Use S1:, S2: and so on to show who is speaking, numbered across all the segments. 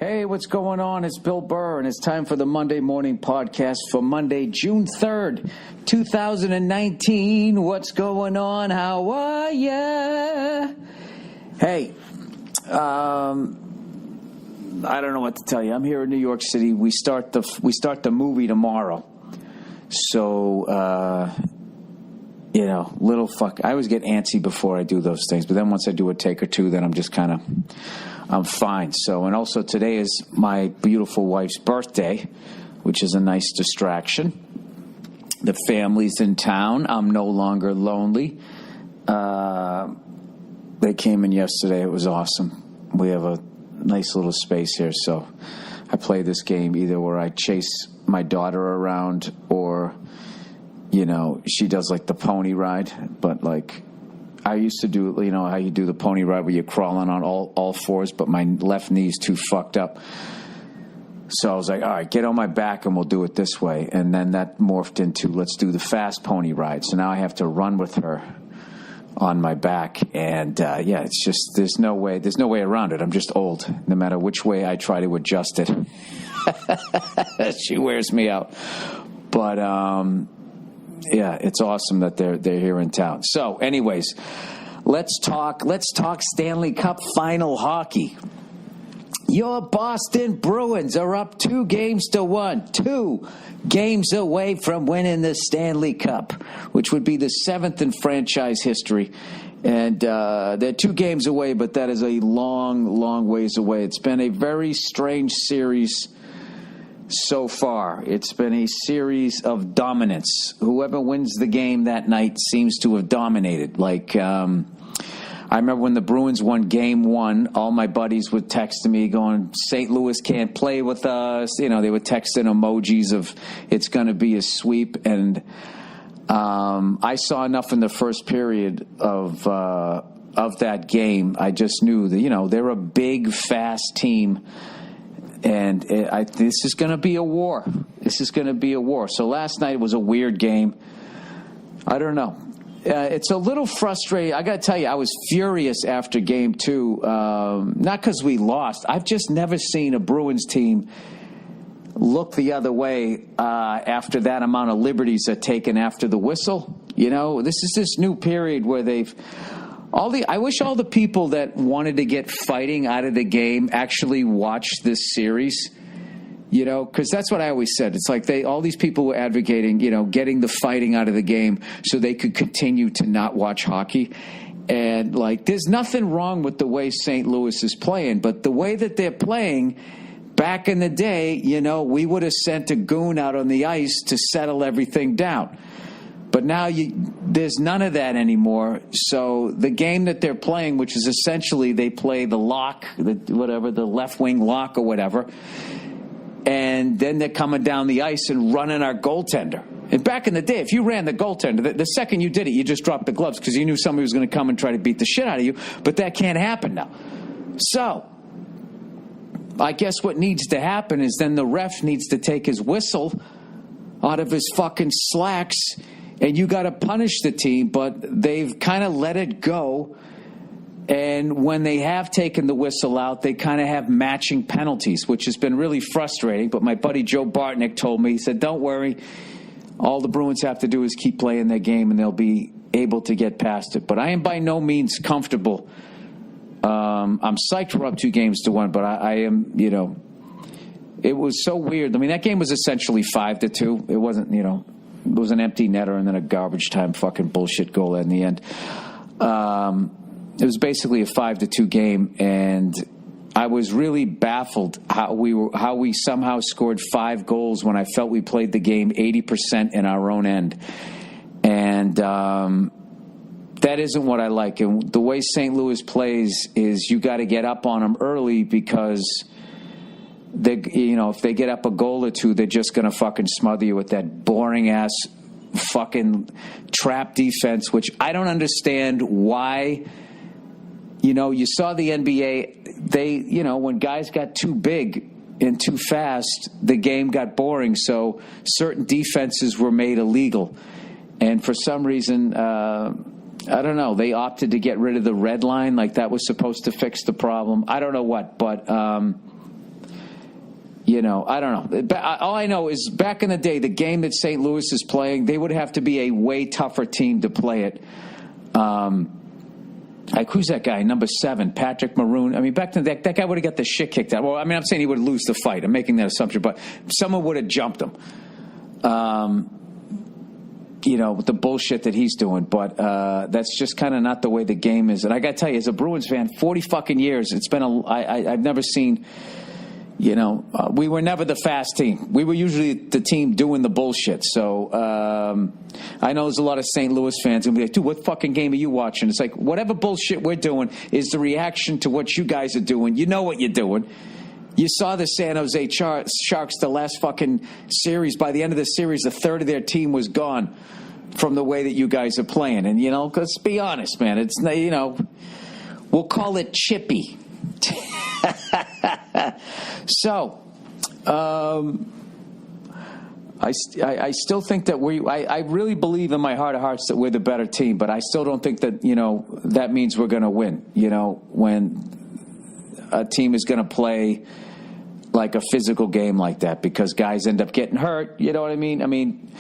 S1: Hey, what's going on? It's Bill Burr, and it's time for the Monday Morning Podcast for Monday, June 3rd, 2019. What's going on? How are ya? Hey, I don't know what to tell you. I'm here in New York City. We start the movie tomorrow. So, little fuck. I always get antsy before I do those things, but then once I do a take or two, then I'm fine. So, and also today is my beautiful wife's birthday, which is a nice distraction. The family's in town. I'm no longer lonely. They came in yesterday. It was awesome. We have a nice little space here, so I play this game either where I chase my daughter around or, she does like the pony ride, but like I used to do, how you do the pony ride where you're crawling on all fours, but my left knee's too fucked up. So I was like, all right, get on my back and we'll do it this way. And then that morphed into, let's do the fast pony ride. So now I have to run with her on my back. And, it's just, there's no way around it. I'm just old. No matter which way I try to adjust it. She wears me out. But, it's awesome that they're here in town. So, anyways, let's talk Stanley Cup final hockey. Your Boston Bruins are up 2-1, 2 games away from winning the Stanley Cup, which would be the 7th in franchise history. And they're 2 games away, but that is a long, long ways away. It's been a very strange series so far. It's been a series of dominance. Whoever wins the game that night seems to have dominated. Like, I remember when the Bruins won Game 1, all my buddies would text me going, St. Louis can't play with us. They were texting emojis of it's going to be a sweep. And I saw enough in the first period of that game. I just knew that, they're a big, fast team. And this is going to be a war. So last night was a weird game. I don't know. It's a little frustrating. I got to tell you, I was furious after Game 2. Not because we lost. I've just never seen a Bruins team look the other way after that amount of liberties are taken after the whistle. This is this new period where I wish all the people that wanted to get fighting out of the game actually watched this series, because that's what I always said. It's like all these people were advocating, getting the fighting out of the game so they could continue to not watch hockey. And like, there's nothing wrong with the way St. Louis is playing, but the way that they're playing back in the day, we would have sent a goon out on the ice to settle everything down. But now there's none of that anymore. So the game that they're playing, which is essentially they play the lock, the left wing lock or whatever, and then they're coming down the ice and running our goaltender. And back in the day, if you ran the goaltender, the second you did it, you just dropped the gloves because you knew somebody was going to come and try to beat the shit out of you. But that can't happen now. So I guess what needs to happen is then the ref needs to take his whistle out of his fucking slacks. And you got to punish the team, but they've kind of let it go. And when they have taken the whistle out, they kind of have matching penalties, which has been really frustrating. But my buddy Joe Bartnick told me, he said, don't worry. All the Bruins have to do is keep playing their game, and they'll be able to get past it. But I am by no means comfortable. I'm psyched we're up 2-1, but I am, it was so weird. I mean, that game was essentially 5-2. It wasn't, it was an empty netter and then a garbage time fucking bullshit goal in the end. It was basically a 5-2 game, and I was really baffled how we somehow scored 5 goals when I felt we played the game 80% in our own end. And that isn't what I like. And the way St. Louis plays is you got to get up on them early because if they get up a goal or two, they're just going to fucking smother you with that boring ass fucking trap defense, which I don't understand why. You saw the NBA, when guys got too big and too fast, the game got boring. So certain defenses were made illegal. And for some reason, I don't know, they opted to get rid of the red line, like that was supposed to fix the problem. I don't know what, but I don't know. All I know is back in the day, the game that St. Louis is playing, they would have to be a way tougher team to play it. Like, who's that guy? Number 7, Patrick Maroon. I mean, back then, that guy would have got the shit kicked out. Well, I mean, I'm saying he would lose the fight. I'm making that assumption, but someone would have jumped him. With the bullshit that he's doing. But that's just kind of not the way the game is. And I got to tell you, as a Bruins fan, 40 fucking years, it's been I've never seen, we were never the fast team. We were usually the team doing the bullshit. So I know there's a lot of St. Louis fans who'll be like, dude, what fucking game are you watching? It's like, whatever bullshit we're doing is the reaction to what you guys are doing. You know what you're doing. You saw the San Jose Sharks the last fucking series. By the end of the series, a third of their team was gone from the way that you guys are playing. And, let's be honest, man. It's, we'll call it chippy. So, I still think that I really believe in my heart of hearts that we're the better team, but I still don't think that, that means we're going to win. When a team is going to play like a physical game like that, because guys end up getting hurt. You know what I mean? I mean,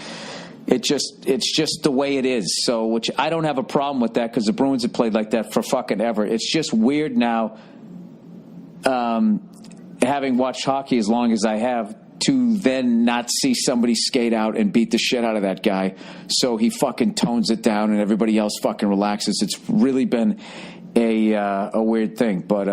S1: it's just the way it is. So, which I don't have a problem with that, because the Bruins have played like that for fucking ever. It's just weird now, having watched hockey as long as I have, to then not see somebody skate out and beat the shit out of that guy. So he fucking tones it down and everybody else fucking relaxes. It's really been a weird thing. But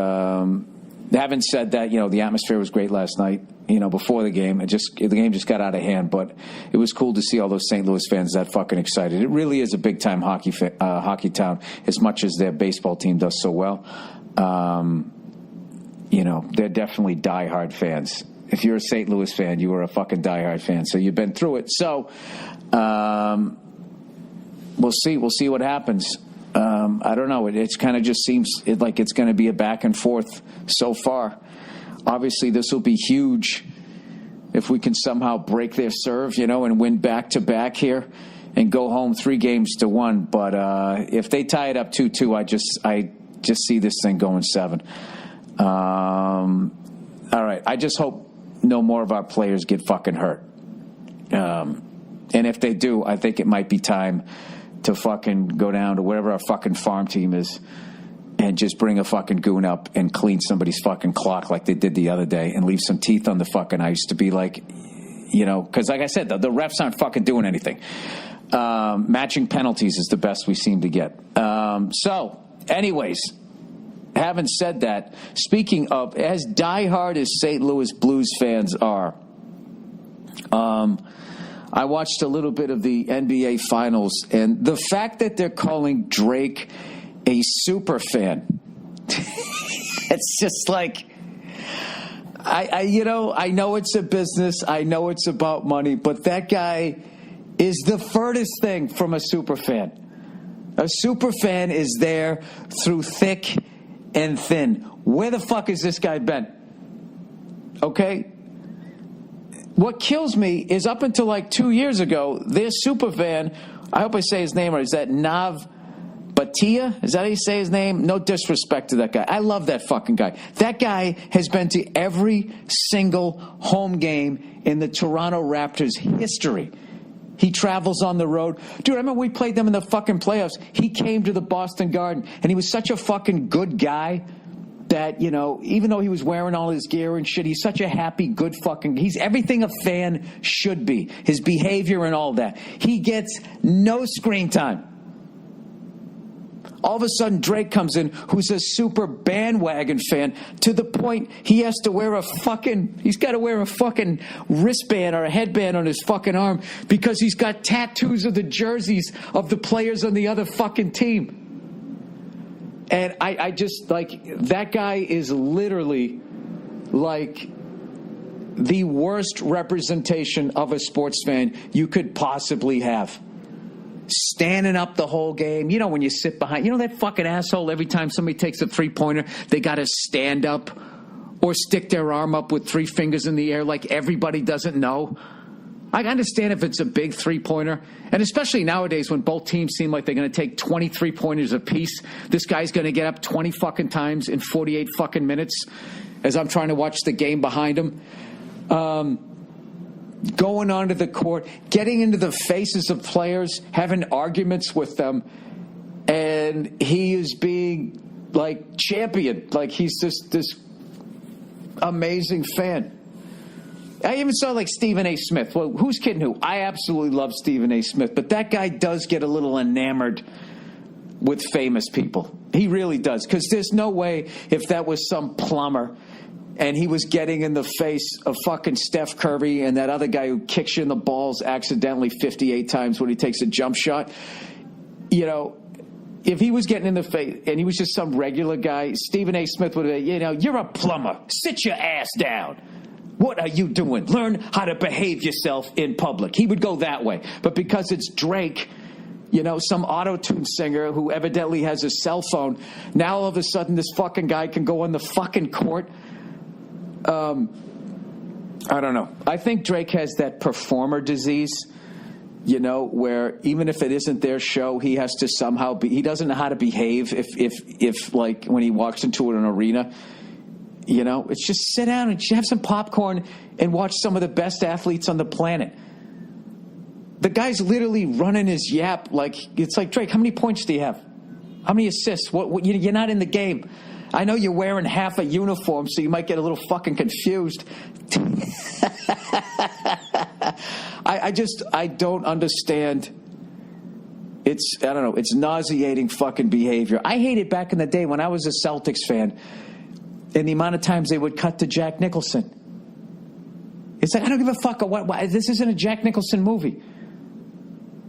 S1: having said that, the atmosphere was great last night. Before the game, the game just got out of hand. But it was cool to see all those St. Louis fans that fucking excited. It really is a big time hockey town, as much as their baseball team does so well. They're definitely diehard fans. If you're a St. Louis fan, you are a fucking diehard fan. So you've been through it. So we'll see. We'll see what happens. I don't know. It kind of just seems like it's going to be a back and forth so far. Obviously, this will be huge if we can somehow break their serve, and win back-to-back here and go home 3-1. But if they tie it up 2-2, I just see this thing going 7. All right. I just hope no more of our players get fucking hurt. And if they do, I think it might be time to fucking go down to whatever our fucking farm team is and just bring a fucking goon up and clean somebody's fucking clock like they did the other day and leave some teeth on the fucking ice to be like, because like I said, the refs aren't fucking doing anything. Matching penalties is the best we seem to get. So, anyways, having said that, speaking of, as diehard as St. Louis Blues fans are, I watched a little bit of the NBA Finals, and the fact that they're calling Drake a super fan, it's just like, I know it's a business, I know it's about money, but that guy is the furthest thing from a super fan. A super fan is there through thick and thin. Where the fuck has this guy been? Okay? What kills me is up until like 2 years ago, their super fan, I hope I say his name right, is that Nav Batia? Is that how you say his name? No disrespect to that guy. I love that fucking guy. That guy has been to every single home game in the Toronto Raptors history. He travels on the road. Dude, I remember we played them in the fucking playoffs. He came to the Boston Garden, and he was such a fucking good guy that, even though he was wearing all his gear and shit, he's such a happy, good fucking... He's everything a fan should be. His behavior and all that. He gets no screen time. All of a sudden, Drake comes in, who's a super bandwagon fan, to the point he has to wear he's got to wear a fucking wristband or a headband on his fucking arm because he's got tattoos of the jerseys of the players on the other fucking team. And I just, that guy is literally, the worst representation of a sports fan you could possibly have. Standing up the whole game. When you sit behind, that fucking asshole, every time somebody takes a three-pointer, they got to stand up or stick their arm up with 3 fingers in the air like everybody doesn't know. I understand if it's a big three-pointer, and especially nowadays when both teams seem like they're going to take 20 three-pointers apiece, this guy's going to get up 20 fucking times in 48 fucking minutes as I'm trying to watch the game behind him. Going onto the court, getting into the faces of players, having arguments with them, and he is being like championed, like he's this amazing fan. I even saw like Stephen A. Smith. Well, who's kidding who? I absolutely love Stephen A. Smith, but that guy does get a little enamored with famous people. He really does, because there's no way if that was some plumber and he was getting in the face of fucking Steph Curry and that other guy who kicks you in the balls accidentally 58 times when he takes a jump shot, you know, if he was getting in the face and he was just some regular guy, Stephen A. Smith would have, you know, you're a plumber. Sit your ass down. What are you doing? Learn how to behave yourself in public. He would go that way. But because it's Drake, you know, some auto-tune singer who evidently has a cell phone, now all of a sudden this fucking guy can go on the fucking court. I don't know. I think Drake has that performer disease, you know, where even if it isn't their show, he has to somehow be, he doesn't know how to behave if like when he walks into an arena, you know, it's just sit down and have some popcorn and watch some of the best athletes on the planet. The guy's literally running his yap like, it's like, Drake, how many points do you have? How many assists? What you're not in the game. I know you're wearing half a uniform, so you might get a little fucking confused. I don't understand. I don't know, it's nauseating fucking behavior. I hated back in the day when I was a Celtics fan and the amount of times they would cut to Jack Nicholson. It's like, I don't give a fuck. This isn't a Jack Nicholson movie.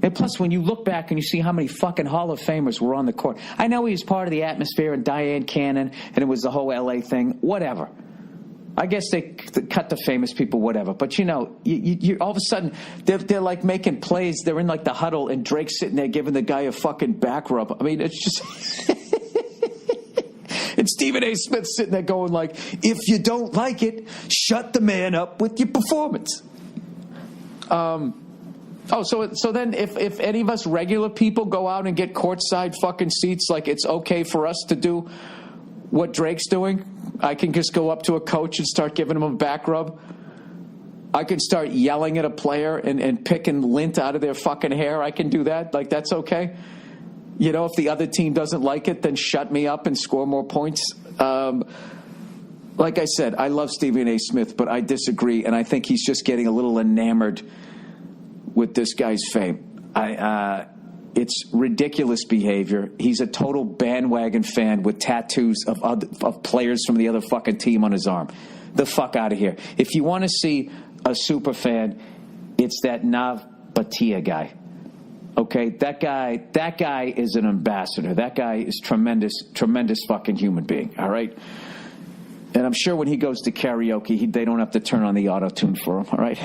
S1: And plus, when you look back and you see how many fucking Hall of Famers were on the court. I know he was part of the atmosphere and Diane Cannon, and it was the whole L.A. thing. Whatever. I guess they cut the famous people, whatever. But, you know, you all of a sudden, they're like making plays. They're in like the huddle, and Drake's sitting there giving the guy a fucking back rub. I mean, it's just... And Stephen A. Smith sitting there going like, if you don't like it, shut the man up with your performance. So then if any of us regular people go out and get courtside fucking seats, like it's okay for us to do what Drake's doing? I can just go up to a coach and start giving him a back rub. I can start yelling at a player and picking lint out of their fucking hair. I can do that. Like, that's okay. You know, if the other team doesn't like it, then shut me up and score more points. Like I said, I love Stephen A. Smith, but I disagree, and I think he's just getting a little enamored with this guy's fame. It's ridiculous behavior. He's a total bandwagon fan with tattoos of players from the other fucking team on his arm. The fuck out of here. If you want to see a super fan, it's that Nav Bhatia guy. Okay, that guy is an ambassador. That guy is tremendous fucking human being, all right? And I'm sure when he goes to karaoke, they don't have to turn on the auto-tune for him, all right?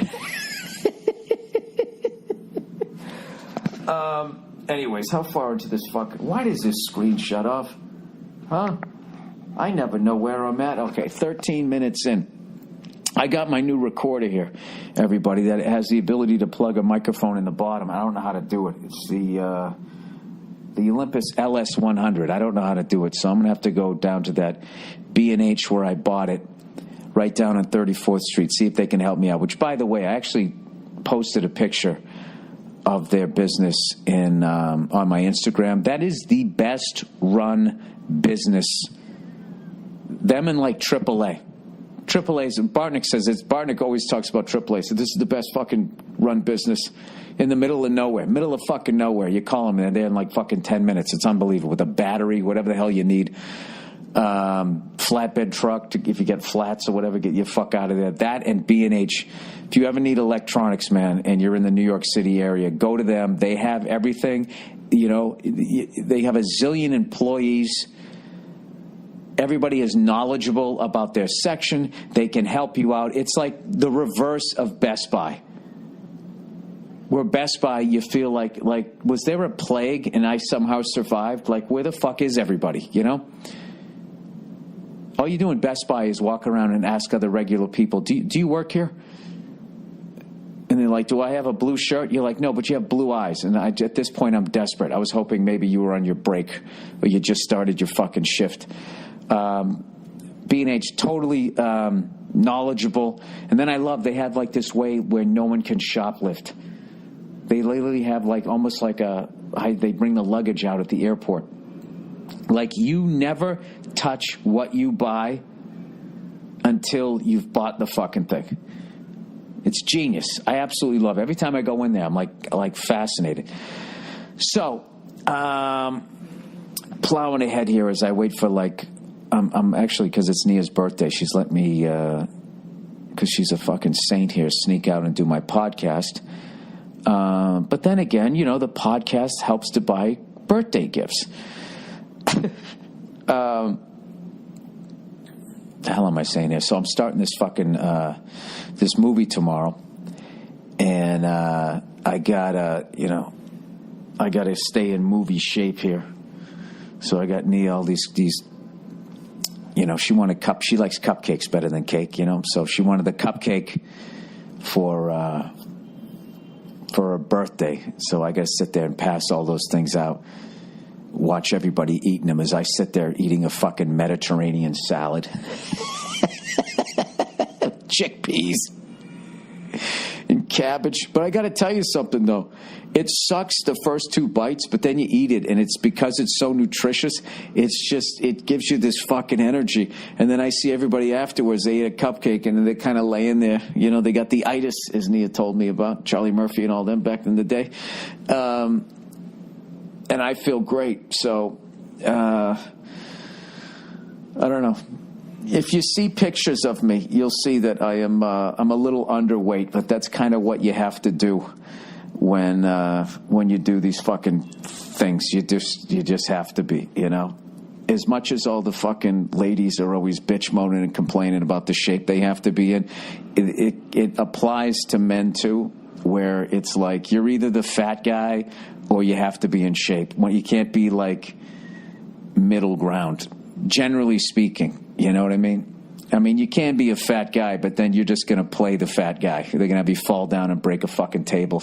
S1: Anyways, how far into this fucking... Why does this screen shut off? Huh? I never know where I'm at. Okay, 13 minutes in. I got my new recorder here, everybody, that has the ability to plug a microphone in the bottom. I don't know how to do it. It's the Olympus LS100. I don't know how to do it, so I'm going to have to go down to that B&H where I bought it, right down on 34th Street, see if they can help me out. Which, by the way, I actually posted a picture of their business on my Instagram. That is the best run business. Them and like AAA. AAA's, Bartnick says it's, Bartnick always talks about AAA, so this is the best fucking run business in the middle of nowhere. Middle of fucking nowhere. You call them, and they're there in like fucking 10 minutes. It's unbelievable. With a battery, whatever the hell you need. Flatbed truck, if you get flats or whatever, get your fuck out of there. That and B&H. If you ever need electronics, man, and you're in the New York City area, go to them. They have everything. You know, they have a zillion employees. Everybody is knowledgeable about their section. They can help you out. It's like the reverse of Best Buy. Where Best Buy, you feel like, was there a plague and I somehow survived? Like, where the fuck is everybody, you know? All you do in Best Buy is walk around and ask other regular people, do you work here? And they're like, do I have a blue shirt? You're like, no, but you have blue eyes. And at this point, I'm desperate. I was hoping maybe you were on your break or you just started your fucking shift. B&H, totally knowledgeable. And then I love, they have like this way where no one can shoplift. They literally have like almost like they bring the luggage out at the airport. Like, you never touch what you buy until you've bought the fucking thing. It's genius. I absolutely love it. Every time I go in there, I'm like fascinated. So, plowing ahead here as I wait for I'm actually, because it's Nia's birthday, she's let me, because she's a fucking saint here, sneak out and do my podcast. But then again, the podcast helps to buy birthday gifts. The hell am I saying here? So I'm starting this fucking, this movie tomorrow. And I gotta stay in movie shape here. So I got Nia all these she wanted she likes cupcakes better than cake, so she wanted the cupcake for her birthday. So I got to sit there and pass all those things out, watch everybody eating them as I sit there eating a fucking Mediterranean salad. Chickpeas and cabbage. But I got to tell you something, though. It sucks the first 2 bites, but then you eat it, and it's because it's so nutritious, it gives you this fucking energy. And then I see everybody afterwards, they eat a cupcake, and then they're kind of laying there. They got the itis, as Nia told me about, Charlie Murphy and all them back in the day. And I feel great. So, I don't know. If you see pictures of me, you'll see that I'm a little underweight, but that's kind of what you have to do when you do these fucking things. You just have to be, As much as all the fucking ladies are always bitch moaning and complaining about the shape they have to be in, it applies to men too, where it's like you're either the fat guy or you have to be in shape. You can't be like middle ground, generally speaking. You know what I mean? I mean, you can be a fat guy, but then you're just going to play the fat guy. They're going to have you fall down and break a fucking table,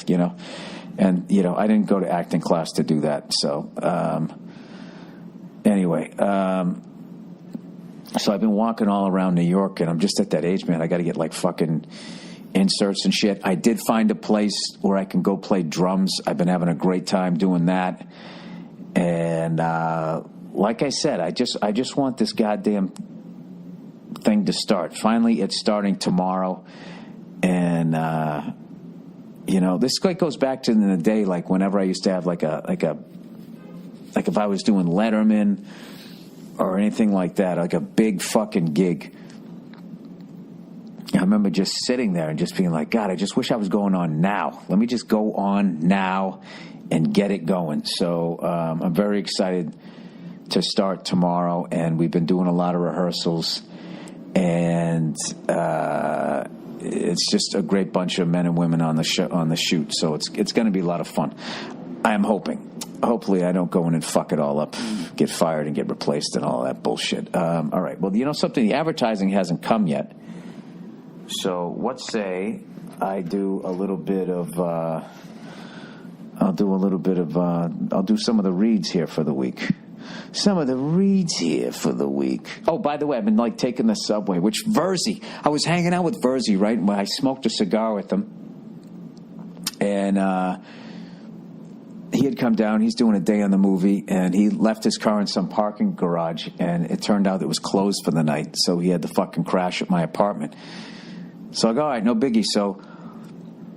S1: And, I didn't go to acting class to do that. So, anyway, so I've been walking all around New York, and I'm just at that age, man. I got to get like fucking inserts and shit. I did find a place where I can go play drums. I've been having a great time doing that. And, like I said, I just want this goddamn thing to start. Finally, it's starting tomorrow. And, this goes back to in the day, like whenever I used to have like if I was doing Letterman or anything like that, like a big fucking gig. I remember just sitting there and just being like, God, I just wish I was going on now. Let me just go on now and get it going. So I'm very excited to start tomorrow, and we've been doing a lot of rehearsals, and it's just a great bunch of men and women on the shoot. So it's going to be a lot of fun. I am hoping. Hopefully, I don't go in and fuck it all up, get fired and get replaced and all that bullshit. All right. Well, something? The advertising hasn't come yet. So what say I do a little bit of? I'll do some of the reads here for the week. Some of the reads here for the week. Oh, by the way, I've been taking the subway, which Verzi, I was hanging out with Verzi, right? When I smoked a cigar with him. And he had come down. He's doing a day on the movie, and he left his car in some parking garage, and it turned out it was closed for the night, so he had to fucking crash at my apartment. So I go, all right, no biggie. So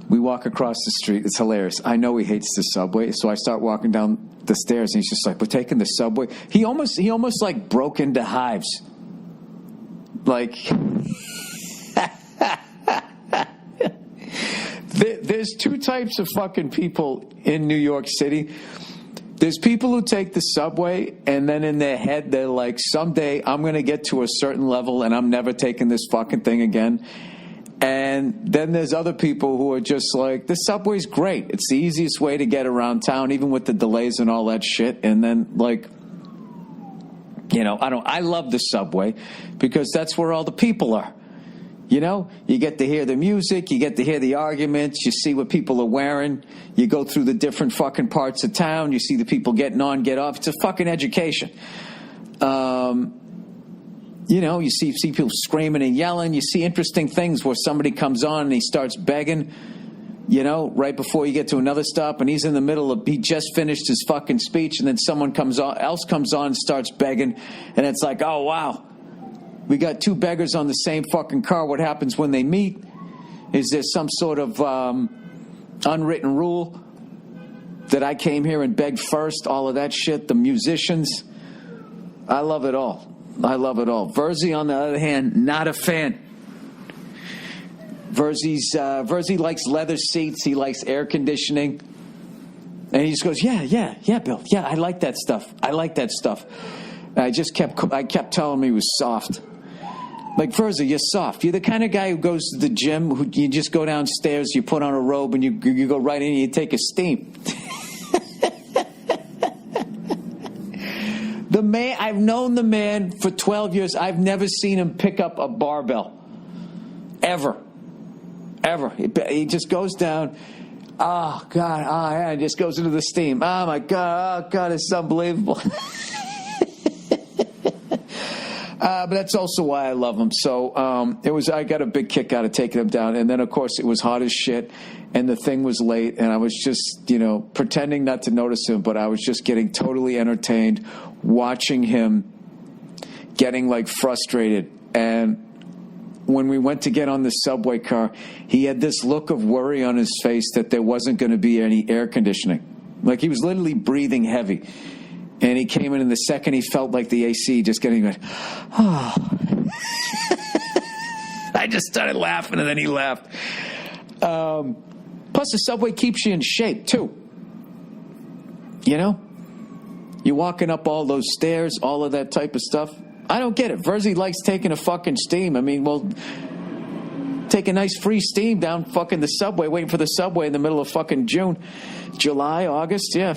S1: we walk across the street. It's hilarious. I know he hates the subway, so I start walking down the stairs, and he's just like, we're taking the subway. He almost like broke into hives. Like, there's 2 types of fucking people in New York City. There's people who take the subway, and then in their head, they're like, someday I'm going to get to a certain level, and I'm never taking this fucking thing again. And then there's other people who are just like, the subway's great. It's the easiest way to get around town, even with the delays and all that shit. And then, I love the subway because that's where all the people are. You get to hear the music, you get to hear the arguments, you see what people are wearing, you go through the different fucking parts of town, you see the people getting on, get off. It's a fucking education. You see people screaming and yelling. You see interesting things where somebody comes on and he starts begging, right before you get to another stop, and he's in the middle of, he just finished his fucking speech, and then someone else comes on and starts begging, and it's like, oh, wow. We got two beggars on the same fucking car. What happens when they meet? Is there some sort of unwritten rule that I came here and begged first? All of that shit. The musicians. I love it all. Verzi, on the other hand, not a fan. Verzi likes leather seats. He likes air conditioning. And he just goes, yeah, Bill. Yeah, I like that stuff. And I kept telling him he was soft. Like, Verzi, you're soft. You're the kind of guy who goes to the gym, who you just go downstairs, you put on a robe, and you go right in and you take a steam. I've known the man for 12 years. I've never seen him pick up a barbell. Ever. He just goes down. Oh, God. Oh, yeah. He just goes into the steam. Oh, my God. Oh, God. It's unbelievable. But that's also why I love him. So I got a big kick out of taking him down. And then, of course, it was hot as shit. And the thing was late. And I was just, pretending not to notice him. But I was just getting totally entertained watching him getting, like, frustrated. And when we went to get on the subway car, he had this look of worry on his face that there wasn't going to be any air conditioning. Like, he was literally breathing heavy. And he came in, and the second he felt like the AC just getting, oh. I just started laughing, and then he laughed. Plus, the subway keeps you in shape, too. You're walking up all those stairs, all of that type of stuff. I don't get it. Verzi likes taking a fucking steam. I mean, well, take a nice free steam down fucking the subway, waiting for the subway in the middle of fucking June, July, August, yeah.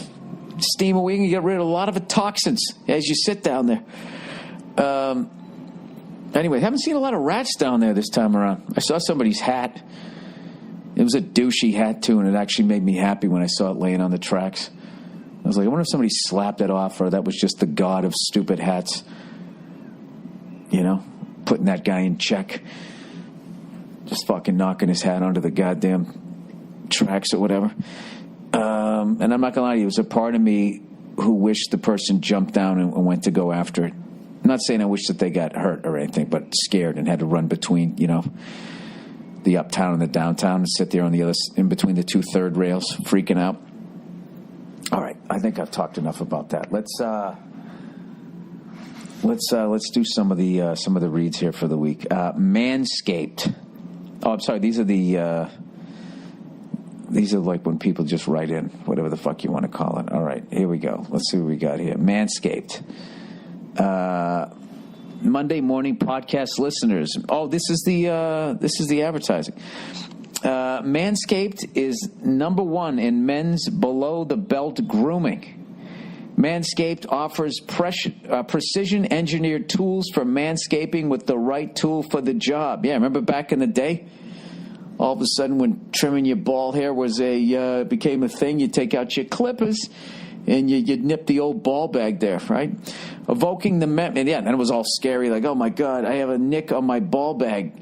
S1: Steam a week and get rid of a lot of the toxins as you sit down there. Anyway, haven't seen a lot of rats down there this time around. I saw somebody's hat. It was a douchey hat, too, and it actually made me happy when I saw it laying on the tracks. I was like, I wonder if somebody slapped it off, or that was just the god of stupid hats. Putting that guy in check. Just fucking knocking his hat onto the goddamn tracks or whatever. And I'm not going to lie to you, it was a part of me who wished the person jumped down and went to go after it. I'm not saying I wish that they got hurt or anything, but scared and had to run between, the uptown and the downtown and sit there on the other, in between the two third rails, freaking out. All right, I think I've talked enough about that. Let's do some of the reads here for the week. Manscaped. Oh, I'm sorry. These are like when people just write in, whatever the fuck you want to call it. All right, here we go. Let's see what we got here. Manscaped. Monday morning podcast listeners. Oh, this is the advertising. Manscaped is number one in men's below the belt grooming. Manscaped offers precision-engineered tools for manscaping with the right tool for the job. Yeah, remember back in the day? All of a sudden, when trimming your ball hair became a thing, you take out your clippers and you'd nip the old ball bag there, right? Evoking the and then it was all scary, like, oh my God, I have a nick on my ball bag.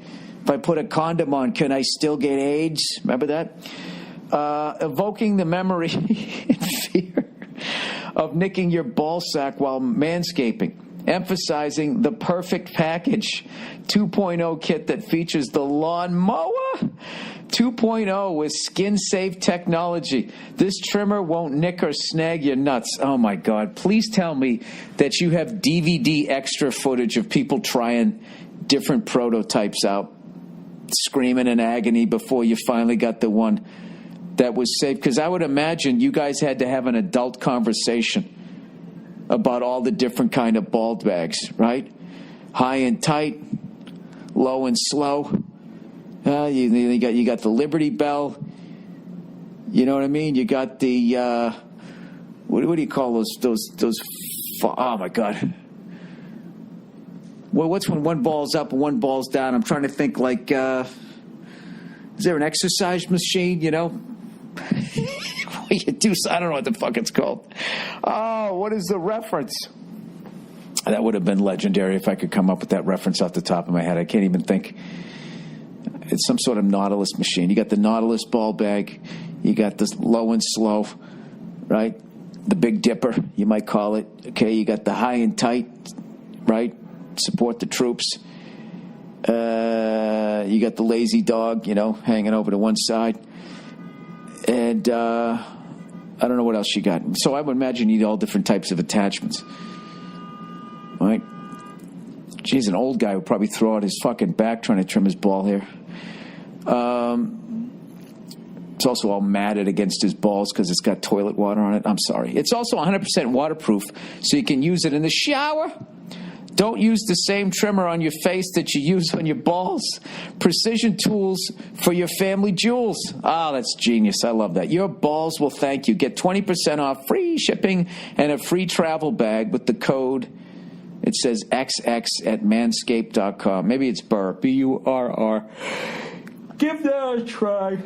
S1: If I put a condom on, can I still get AIDS? Remember that? Evoking the memory and fear of nicking your ball sack while manscaping, emphasizing the perfect package 2.0 kit that features the lawn mower 2.0 with skin-safe technology. This trimmer won't nick or snag your nuts. Oh, my God. Please tell me that you have DVD extra footage of people trying different prototypes out, screaming in agony before you finally got the one that was safe. Because I would imagine you guys had to have an adult conversation about all the different kind of ball bags, right? High and tight, low and slow. You got the Liberty Bell. You know what I mean? You got the what do you call those? Oh my God! Well, what's when one ball's up and one ball's down? I'm trying to think. Like, is there an exercise machine? You know, you do. I don't know what the fuck it's called. Oh, what is the reference? That would have been legendary if I could come up with that reference off the top of my head. I can't even think. It's some sort of Nautilus machine. You got the Nautilus ball bag. You got this low and slow, right? The Big Dipper, you might call it. Okay, you got the high and tight, right? Support the troops. You got the lazy dog, hanging over to one side. And I don't know what else you got. So I would imagine you need all different types of attachments. All right? Geez, an old guy would probably throw out his fucking back trying to trim his ball hair. It's also all matted against his balls because it's got toilet water on it. I'm sorry. It's also 100% waterproof, so you can use it in the shower. Don't use the same trimmer on your face that you use on your balls. Precision tools for your family jewels. Oh, that's genius. I love that. Your balls will thank you. Get 20% off, free shipping, and a free travel bag with the code. It says XX at manscaped.com. Maybe it's burr, B-U-R-R. Give that a try.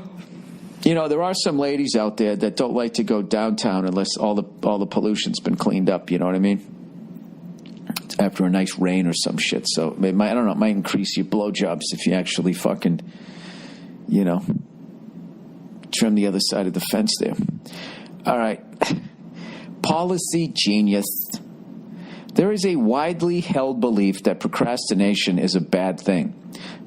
S1: There are some ladies out there that don't like to go downtown unless all the pollution's been cleaned up. You know what I mean? After a nice rain or some shit. So it might, I don't know. It might increase your blowjobs if you actually fucking, trim the other side of the fence there. All right. Policy genius. There is a widely held belief that procrastination is a bad thing,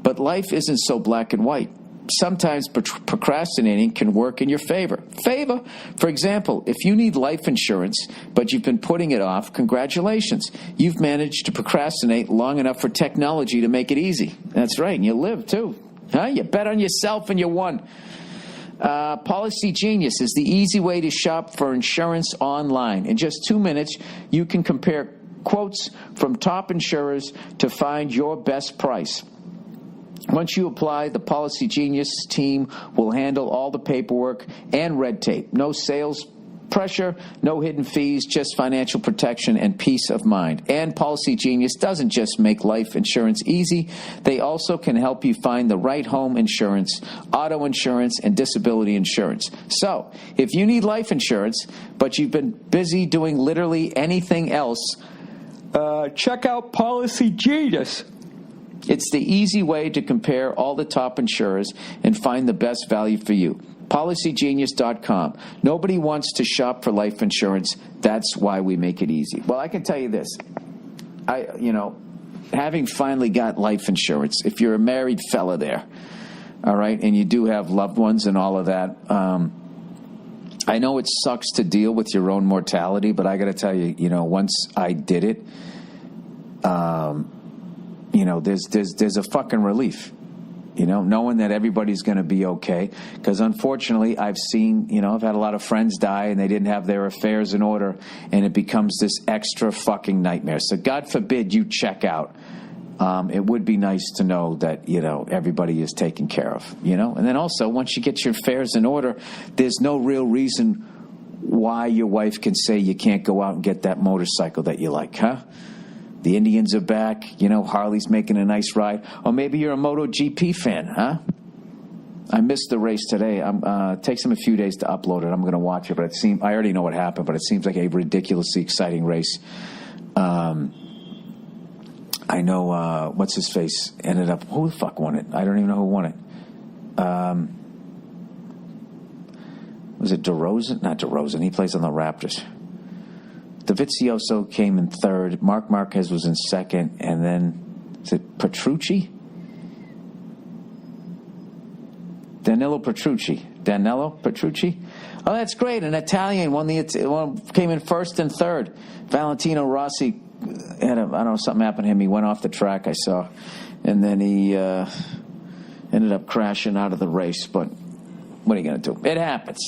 S1: but life isn't so black and white. Sometimes procrastinating can work in your favor. For example, if you need life insurance, but you've been putting it off, congratulations. You've managed to procrastinate long enough for technology to make it easy. That's right, and you live, too. Huh? You bet on yourself and you won. Policy Genius is the easy way to shop for insurance online. In just 2 minutes, you can compare quotes from top insurers to find your best price. Once you apply, the Policy Genius team will handle all the paperwork and red tape. No sales pressure, no hidden fees, just financial protection and peace of mind. And Policy Genius doesn't just make life insurance easy. They also can help you find the right home insurance, auto insurance, and disability insurance. So, if you need life insurance, but you've been busy doing literally anything else, check out Policy Genius. It's the easy way to compare all the top insurers and find the best value for you. PolicyGenius.com. Nobody wants to shop for life insurance. That's why we make it easy. Well, I can tell you this. Having finally got life insurance, if you're a married fella there, all right, and you do have loved ones and all of that, I know it sucks to deal with your own mortality, but I got to tell you, once I did it, there's a fucking relief, knowing that everybody's going to be okay. Because unfortunately, I've seen, I've had a lot of friends die and they didn't have their affairs in order, and it becomes this extra fucking nightmare. So God forbid you check out. It would be nice to know that, everybody is taken care of, And then also, once you get your affairs in order, there's no real reason why your wife can say you can't go out and get that motorcycle that you like, huh? The Indians are back, Harley's making a nice ride. Or maybe you're a MotoGP fan, huh? I missed the race today. It takes them a few days to upload it. I'm going to watch it, but I already know what happened, but it seems like a ridiculously exciting race. I know, what's his face ended up, who the fuck won it? I don't even know who won it. Was it DeRozan? Not DeRozan, he plays on the Raptors. Dovizioso came in third. Marc Marquez was in second. And then, is it Petrucci? Danilo Petrucci. Oh, that's great. An Italian came in first and third. Valentino Rossi had something happened to him. He went off the track, I saw. And then he ended up crashing out of the race. But what are you going to do? It happens.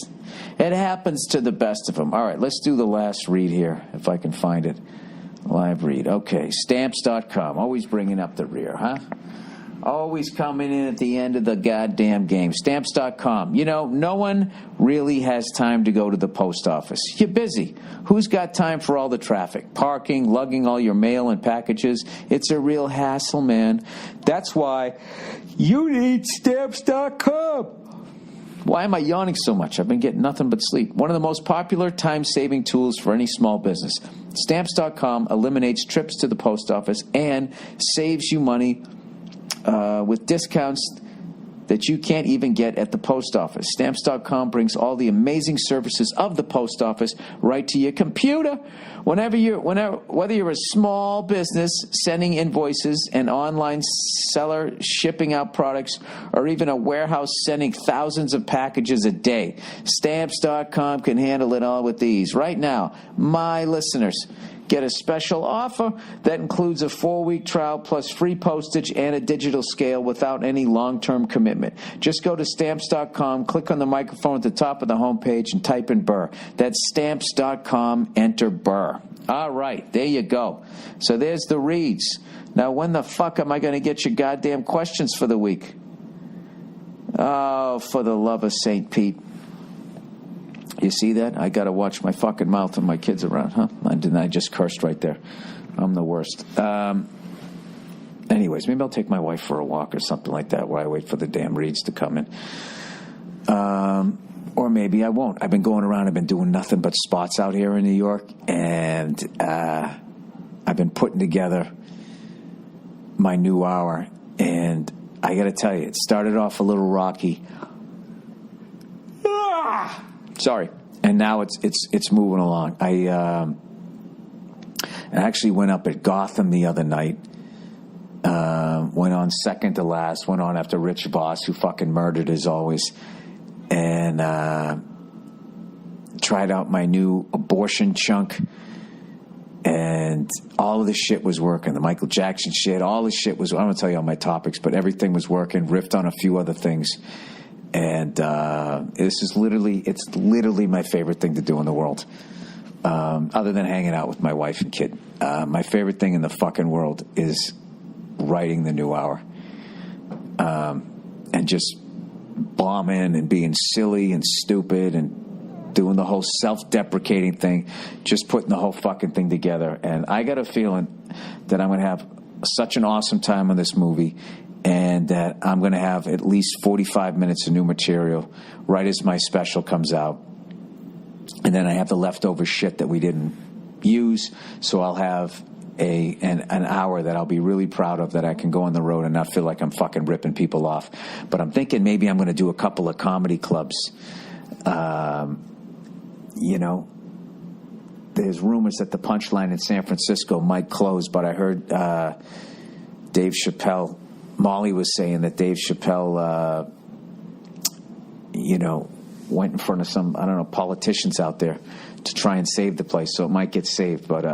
S1: It happens to the best of them. All right, let's do the last read here, if I can find it. Live read. Okay, Stamps.com. Always bringing up the rear, huh? Always coming in at the end of the goddamn game. Stamps.com. No one really has time to go to the post office. You're busy. Who's got time for all the traffic? Parking, lugging all your mail and packages. It's a real hassle, man. That's why you need Stamps.com. Why am I yawning so much? I've been getting nothing but sleep. One of the most popular time-saving tools for any small business. Stamps.com eliminates trips to the post office and saves you money with discounts that you can't even get at the post office. Stamps.com brings all the amazing services of the post office right to your computer. Whether you're a small business sending invoices, an online seller shipping out products, or even a warehouse sending thousands of packages a day, Stamps.com can handle it all with ease. Right now, my listeners get a special offer that includes a 4-week trial plus free postage and a digital scale without any long-term commitment. Just go to Stamps.com, click on the microphone at the top of the homepage, and type in burr. That's Stamps.com, enter burr. All right, there you go. So there's the reads. Now, when the fuck am I going to get your goddamn questions for the week? Oh, for the love of St. Pete. You see that? I got to watch my fucking mouth when my kids are around, huh? I just cursed right there. I'm the worst. Anyways, maybe I'll take my wife for a walk or something like that while I wait for the damn reads to come in. Or maybe I won't. I've been going around. I've been doing nothing but spots out here in New York. And I've been putting together my new hour. And I got to tell you, it started off a little rocky. Sorry. And now it's moving along. I actually went up at Gotham the other night. Went on second to last. Went on after Rich Voss, who fucking murdered as always. And tried out my new abortion chunk. And all of the shit was working. The Michael Jackson shit, all the shit was... I don't want to tell you all my topics, but everything was working. Riffed on a few other things. And this is it's literally my favorite thing to do in the world, other than hanging out with my wife and kid. My favorite thing in the fucking world is writing the new hour, and just bombing and being silly and stupid and doing the whole self-deprecating thing, just putting the whole fucking thing together. And I got a feeling that I'm going to have such an awesome time on this movie, and that I'm going to have at least 45 minutes of new material right as my special comes out. And then I have the leftover shit that we didn't use, so I'll have an hour that I'll be really proud of, that I can go on the road and not feel like I'm fucking ripping people off. But I'm thinking maybe I'm going to do a couple of comedy clubs. There's rumors that the Punchline in San Francisco might close, but I heard Dave Chappelle... Molly was saying that Dave Chappelle, went in front of some, politicians out there to try and save the place. So it might get saved. But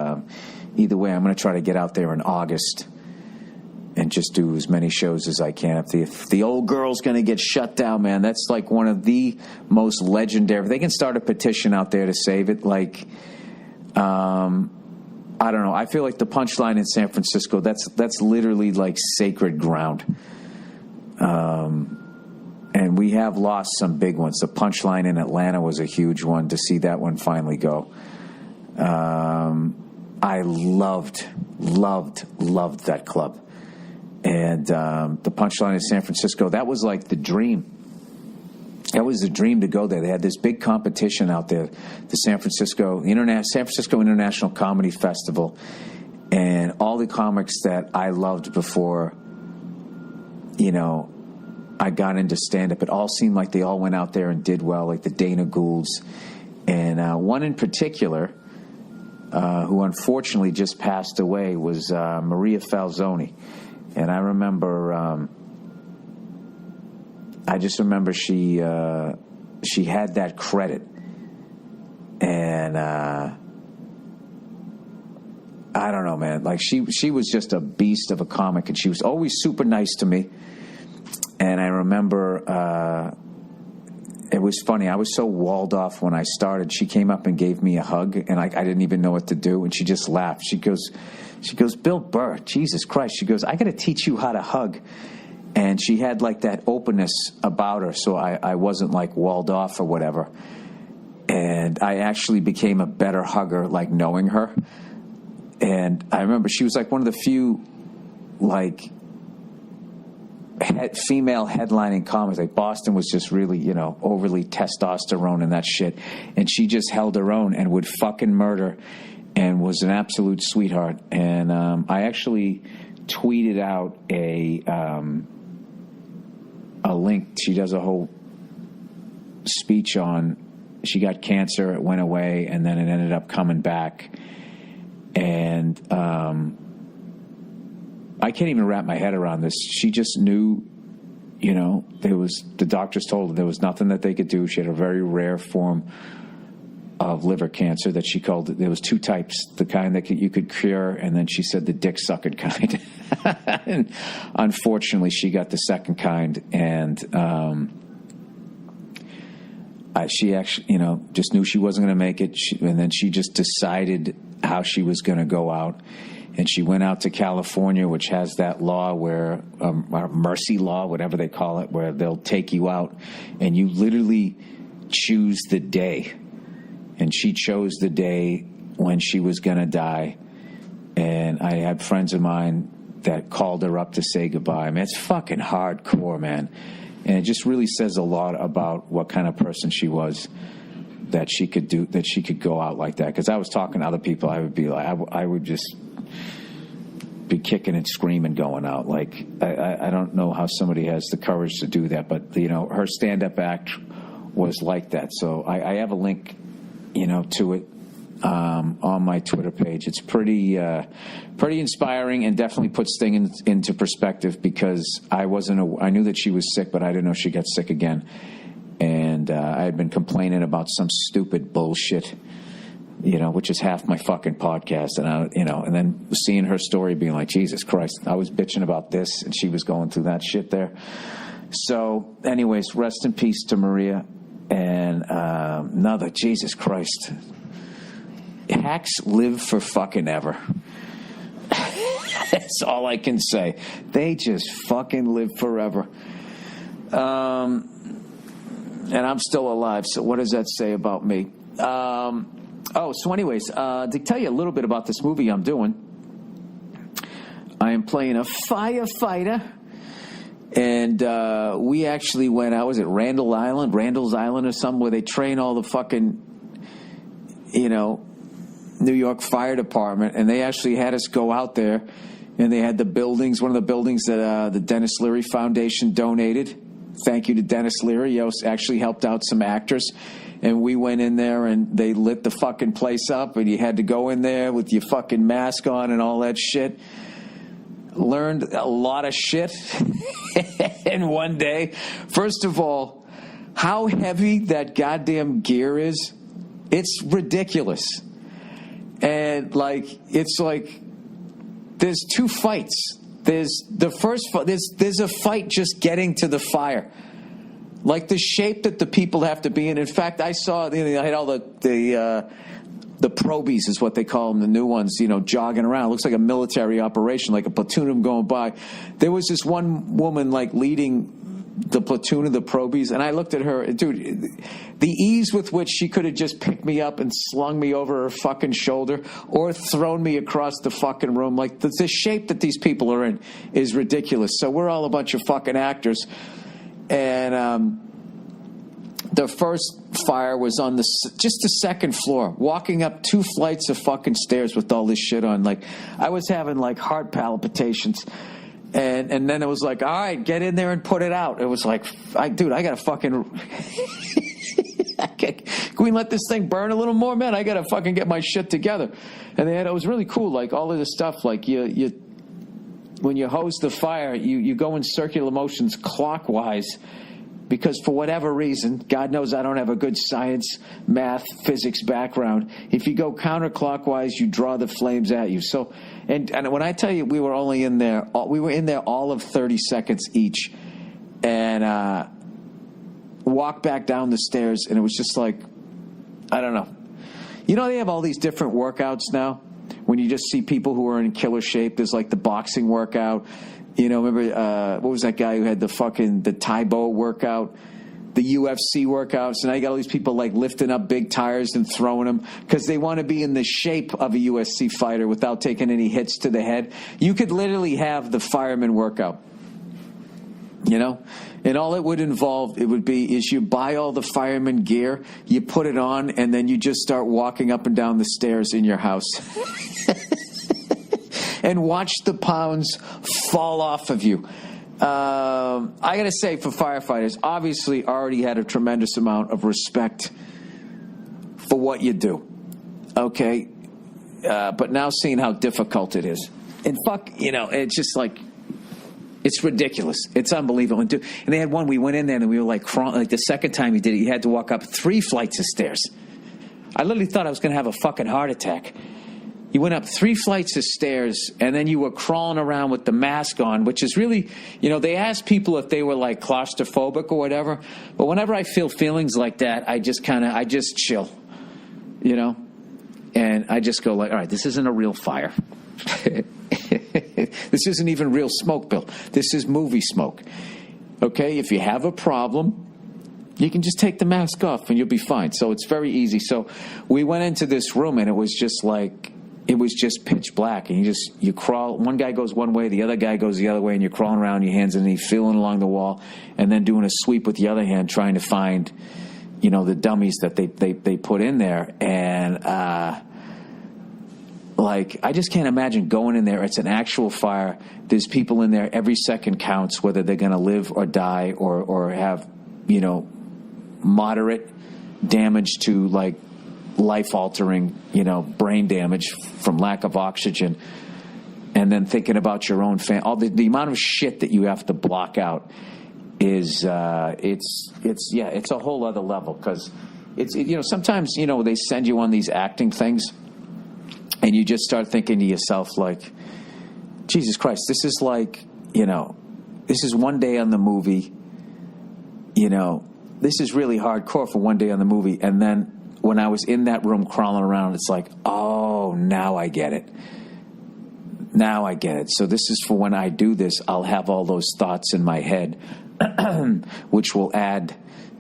S1: either way, I'm going to try to get out there in August and just do as many shows as I can. If the old girl's going to get shut down, man, that's like one of the most legendary. If they can start a petition out there to save it, like... I don't know. I feel like the Punchline in San Francisco, that's literally like sacred ground. And we have lost some big ones. The Punchline in Atlanta was a huge one. To see that one finally go. I loved that club. And the Punchline in San Francisco, that was like the dream. That was the dream to go there. They had this big competition out there, the San Francisco International Comedy Festival, and all the comics that I loved before, I got into stand-up. It all seemed like they all went out there and did well, like the Dana Goulds. And one in particular, who unfortunately just passed away, was Maria Falzoni. And I remember... I just remember she had that credit, and I don't know, man. Like she was just a beast of a comic, and she was always super nice to me. And I remember it was funny. I was so walled off when I started. She came up and gave me a hug, and I didn't even know what to do. And she just laughed. She goes, Bill Burr, Jesus Christ. She goes, I got to teach you how to hug. And she had like that openness about her, so I wasn't like walled off or whatever. And I actually became a better hugger, like knowing her. And I remember she was like one of the few, like, female headlining comics. Like Boston was just really, overly testosterone and that shit. And she just held her own and would fucking murder and was an absolute sweetheart. And I actually tweeted out a link. She does a whole speech on, she got cancer, it went away, and then it ended up coming back. And I can't even wrap my head around this. She just knew, the doctors told her there was nothing that they could do. She had a very rare form of liver cancer that she called it. There was two types, the kind that you could cure, and then she said the dick sucking kind. And unfortunately, she got the second kind, and she actually, just knew she wasn't going to make it, and then she just decided how she was going to go out. And she went out to California, which has that law where, mercy law, whatever they call it, where they'll take you out and you literally choose the day. And she chose the day when she was going to die. And I had friends of mine that called her up to say goodbye. I mean, it's fucking hardcore, man. And it just really says a lot about what kind of person she was, that she could do, that she could go out like that. Because I was talking to other people, I would be like, I would just be kicking and screaming going out. Like, I don't know how somebody has the courage to do that, but her stand-up act was like that. So I have a link, to it on my Twitter page. It's pretty inspiring and definitely puts things into perspective, because I knew that she was sick, but I didn't know she got sick again. And I had been complaining about some stupid bullshit, which is half my fucking podcast. And and then seeing her story, being like, Jesus Christ, I was bitching about this and she was going through that shit there. So anyways, rest in peace to Maria. And another, Jesus Christ, hacks live for fucking ever. That's all I can say. They just fucking live forever. And I'm still alive, so what does that say about me? So anyways, to tell you a little bit about this movie I'm doing, I am playing a firefighter, and we actually went out, was it Randall's Island or something, where they train all the fucking, New York Fire Department, and they actually had us go out there, and they had the buildings, one of the buildings that the Dennis Leary Foundation donated. Thank you to Dennis Leary. He actually helped out some actors. And we went in there and they lit the fucking place up, and you had to go in there with your fucking mask on and all that shit. Learned a lot of shit in one day. First of all, how heavy that goddamn gear is, it's ridiculous. And it's like there's two fights. There's the first fight. There's a fight just getting to the fire, like the shape that the people have to be in. In fact, I saw I had all the probies is what they call them, the new ones, jogging around. It looks like a military operation, like a platoon of them going by. There was this one woman leading the platoon of the probies, and I looked at her, dude, the ease with which she could have just picked me up and slung me over her fucking shoulder or thrown me across the fucking room. Like, the shape that these people are in is ridiculous. So we're all a bunch of fucking actors. And the first fire was on just the second floor, walking up 2 flights of fucking stairs with all this shit on. Like, I was having heart palpitations. And then it was like, all right, get in there and put it out. It was like, dude, I got to fucking... Can we let this thing burn a little more, man? I got to fucking get my shit together. And it was really cool, all of this stuff. You when you hose the fire, you go in circular motions clockwise, because for whatever reason, God knows I don't have a good science, math, physics background. If you go counterclockwise, you draw the flames at you. So, and when I tell you we were in there all of 30 seconds each, and walked back down the stairs, and it was just like, I don't know. They have all these different workouts now. When you just see people who are in killer shape, there's the boxing workout. Remember, what was that guy who had the Taibo workout, the UFC workout? So now you got all these people lifting up big tires and throwing them because they want to be in the shape of a UFC fighter without taking any hits to the head. You could literally have the fireman workout. You know, and all it would involve, it would be, is you buy all the fireman gear, you put it on, and then you just start walking up and down the stairs in your house. And watch the pounds fall off of you. I got to say, for firefighters, obviously already had a tremendous amount of respect for what you do. Okay? But now seeing how difficult it is. And fuck, you know, it's just like, it's ridiculous. It's unbelievable. And they had one, we went in there and we were like crawling. Like the second time you did it, you had to walk up 3 flights of stairs. I literally thought I was going to have a fucking heart attack. You went up 3 flights of stairs and then you were crawling around with the mask on, which is really, you know, they asked people if they were like claustrophobic or whatever. But whenever I feel feelings like that, I just chill, you know, and I just go like, all right, this isn't a real fire. This isn't even real smoke, Bill. This is movie smoke. Okay, if you have a problem, you can just take the mask off and you'll be fine. So it's very easy. So we went into this room and it was just pitch black. And you crawl. One guy goes one way, the other guy goes the other way, and you're crawling around, your hands underneath, feeling along the wall, and then doing a sweep with the other hand, trying to find, you know, the dummies that they put in there. And, like, I just can't imagine going in there. It's an actual fire. There's people in there. Every second counts, whether they're going to live or die or have, you know, moderate damage to, like, life-altering, you know, brain damage from lack of oxygen. And then thinking about your own family. All the amount of shit that you have to block out is, it's a whole other level. Because, you know, sometimes, you know, they send you on these acting things. And you just start thinking to yourself, like, Jesus Christ, this is like, you know, this is one day on the movie. You know, this is really hardcore for one day on the movie. And then when I was in that room crawling around, it's like, oh, now I get it. Now I get it. So this is for when I do this, I'll have all those thoughts in my head, which will add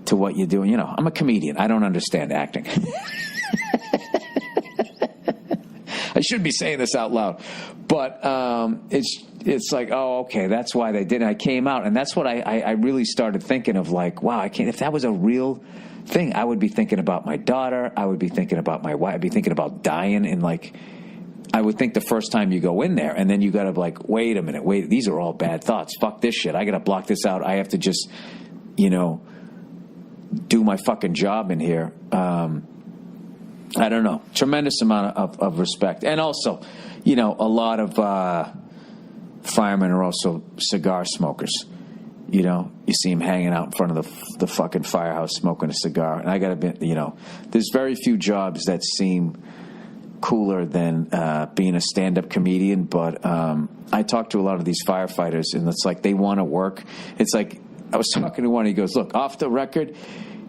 S1: to what you're doing. You know, I'm a comedian. I don't understand acting. I shouldn't be saying this out loud, but it's like, oh, okay, that's why they did it. I came out, and that's what I really started thinking of, like, wow, if that was a real thing, I would be thinking about my daughter, I would be thinking about my wife, I'd be thinking about dying, and like, I would think the first time you go in there, and then you got to like, wait a minute, these are all bad thoughts, fuck this shit, I got to block this out, I have to just, you know, do my fucking job in here. I don't know. Tremendous amount of respect. And also, you know, a lot of firemen are also cigar smokers. You know, you see them hanging out in front of the fucking firehouse smoking a cigar. And I got to be, you know, there's very few jobs that seem cooler than being a stand-up comedian. But I talk to a lot of these firefighters, and it's like they want to work. It's like I was talking to one, he goes, look, off the record,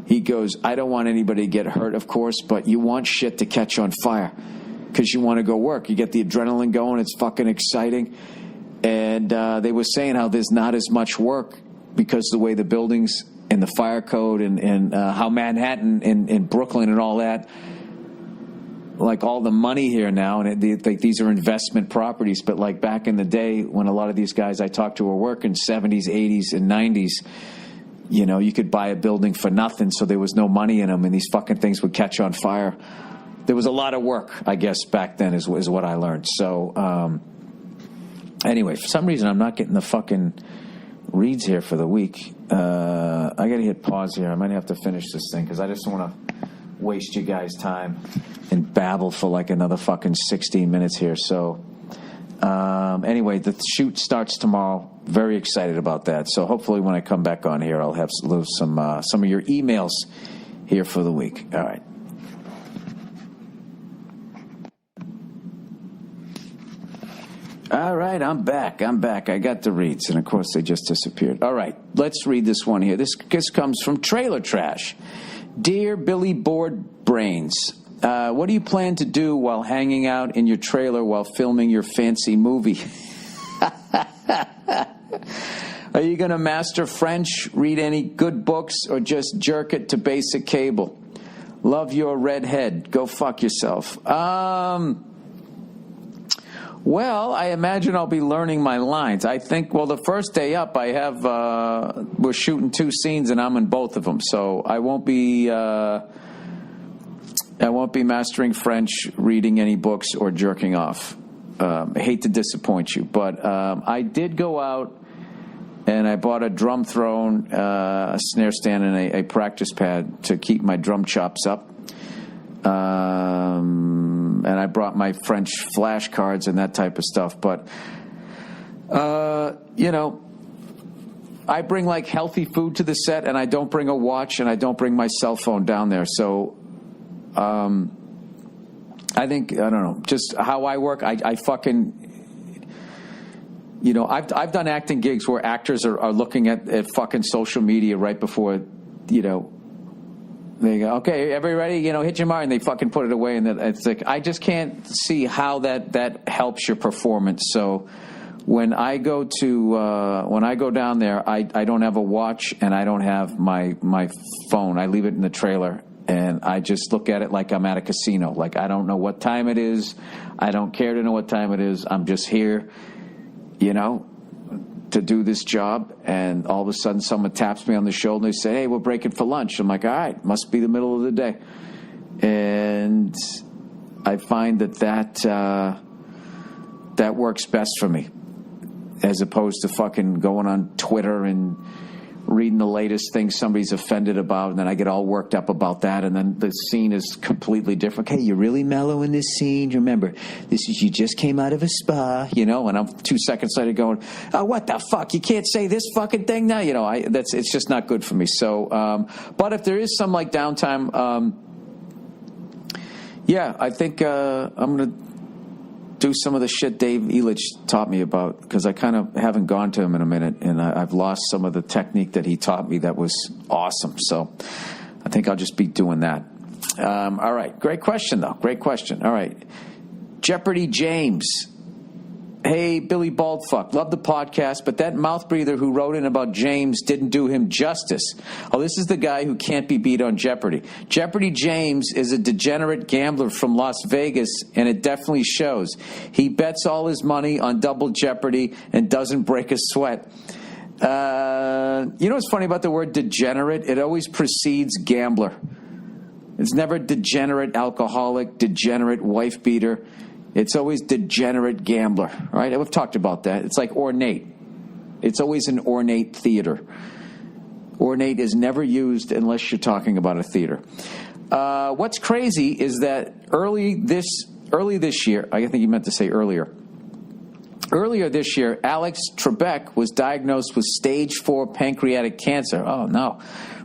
S1: he goes, I don't want anybody to get hurt, of course, but you want shit to catch on fire because you want to go work. You get the adrenaline going. It's fucking exciting. And they were saying how there's not as much work because the way the buildings and the fire code and how Manhattan and Brooklyn and all that, like all the money here now, and these are investment properties. But like back in the day when a lot of these guys I talked to were working 70s, 80s, and 90s, you know, you could buy a building for nothing, so there was no money in them, and these fucking things would catch on fire. There was a lot of work, I guess, back then is what I learned. So, anyway, for some reason, I'm not getting the fucking reads here for the week. I got to hit pause here. I might have to finish this thing because I just don't want to waste you guys' time and babble for like another fucking 16 minutes here. So, anyway, the shoot starts tomorrow. Very excited about that. So hopefully when I come back on here, I'll have some of your emails here for the week. All right. All right, I'm back. I got the reads, and of course they just disappeared. All right, let's read this one here. This comes from Trailer Trash. Dear Billy Board Brains, what do you plan to do while hanging out in your trailer while filming your fancy movie? Are you going to master French, read any good books, or just jerk it to basic cable? Love your redhead. Go fuck yourself. Well, I imagine I'll be learning my lines. I think, well, the first day up, we're shooting 2 scenes and I'm in both of them. So I won't be mastering French, reading any books, or jerking off. I hate to disappoint you, but I did go out and I bought a drum throne, a snare stand, and a practice pad to keep my drum chops up. And I brought my French flashcards and that type of stuff. But, I bring like healthy food to the set, and I don't bring a watch, and I don't bring my cell phone down there. So, I think, I don't know, just how I work. I fucking, I've done acting gigs where actors are looking at fucking social media right before, they go, okay, everybody ready? Hit your mark, and they fucking put it away. And it's like, I just can't see how that helps your performance. So when I go down there, I don't have a watch, and I don't have my phone. I leave it in the trailer, and I just look at it like I'm at a casino. Like, I don't know what time it is. I don't care to know what time it is. I'm just here, to do this job. And all of a sudden someone taps me on the shoulder and they say, hey, we're breaking for lunch. I'm like, all right, must be the middle of the day. And I find that works best for me, as opposed to fucking going on Twitter and reading the latest thing somebody's offended about, and then I get all worked up about that, and then the scene is completely different. Okay, you're really mellow in this scene. Remember, you just came out of a spa, and I'm 2 seconds later going, oh, what the fuck? You can't say this fucking thing now? It's just not good for me. So, but if there is some like downtime, I think I'm going to do some of the shit Dave Elitch taught me about, because I kind of haven't gone to him in a minute, and I've lost some of the technique that he taught me that was awesome. So I think I'll just be doing that. All right. Great question, though. Great question. All right. Jeopardy James. Hey, Billy Baldfuck, love the podcast, but that mouth breather who wrote in about James didn't do him justice. Oh, this is the guy who can't be beat on Jeopardy. Jeopardy James is a degenerate gambler from Las Vegas, and it definitely shows. He bets all his money on Double Jeopardy and doesn't break a sweat. What's funny about the word degenerate? It always precedes gambler. It's never degenerate alcoholic, degenerate wife beater. It's always degenerate gambler, right? We've talked about that. It's like ornate. It's always an ornate theater. Ornate is never used unless you're talking about a theater. What's crazy is that early this year, I think you meant to say earlier. Earlier this year, Alex Trebek was diagnosed with stage 4 pancreatic cancer. Oh, no.